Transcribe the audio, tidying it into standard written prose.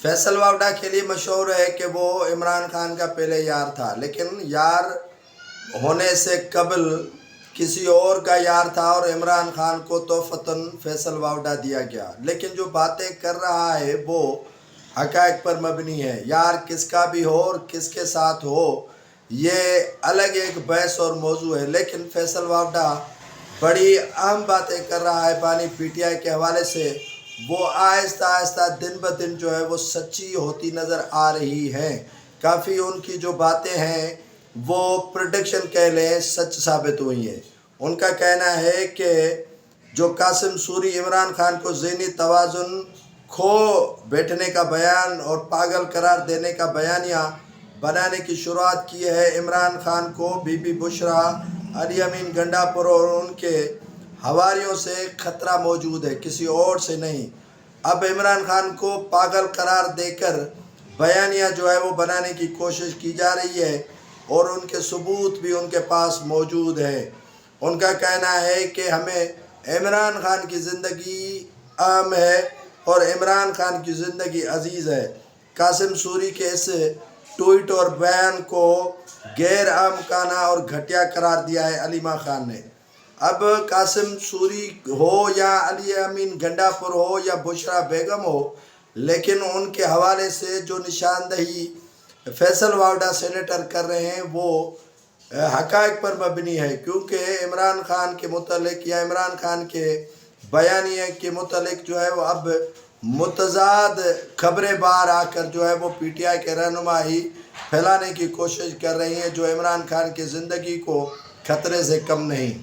فیصل واوڈا کے لیے مشہور ہے کہ وہ عمران خان کا پہلے یار تھا، لیکن یار ہونے سے قبل کسی اور کا یار تھا اور عمران خان کو تحفتاً فیصل واوڈا دیا گیا۔ لیکن جو باتیں کر رہا ہے وہ حقائق پر مبنی ہے۔ یار کس کا بھی ہو اور کس کے ساتھ ہو یہ الگ ایک بحث اور موضوع ہے، لیکن فیصل واوڈا بڑی اہم باتیں کر رہا ہے پانی پی ٹی آئی کے حوالے سے۔ وہ آہستہ آہستہ دن بدن جو ہے وہ سچی ہوتی نظر آ رہی ہیں۔ کافی ان کی جو باتیں ہیں وہ پریڈکشن کہہ لیں سچ ثابت ہوئی ہیں۔ ان کا کہنا ہے کہ جو قاسم سوری عمران خان کو ذہنی توازن کھو بیٹھنے کا بیان اور پاگل قرار دینے کا بیانیہ بنانے کی شروعات کی ہے، عمران خان کو بی بی بشرا، علی امین گنڈاپور اور ان کے حواریوں سے خطرہ موجود ہے، کسی اور سے نہیں۔ اب عمران خان کو پاگل قرار دے کر بیانیہ جو ہے وہ بنانے کی کوشش کی جا رہی ہے اور ان کے ثبوت بھی ان کے پاس موجود ہے۔ ان کا کہنا ہے کہ ہمیں عمران خان کی زندگی اہم ہے اور عمران خان کی زندگی عزیز ہے۔ قاسم سوری کے اس ٹویٹ اور بیان کو غیر احمقانہ اور گھٹیا قرار دیا ہے علیمہ خان نے۔ اب قاسم سوری ہو یا علی امین گنڈاپور ہو یا بشرا بیگم ہو، لیکن ان کے حوالے سے جو نشاندہی فیصل واوڈا سینیٹر کر رہے ہیں وہ حقائق پر مبنی ہے، کیونکہ عمران خان کے متعلق یا عمران خان کے بیانیے کے متعلق جو ہے وہ اب متضاد خبریں باہر آ کر جو ہے وہ پی ٹی آئی کے رہنما ہی پھیلانے کی کوشش کر رہی ہیں، جو عمران خان کی زندگی کو خطرے سے کم نہیں۔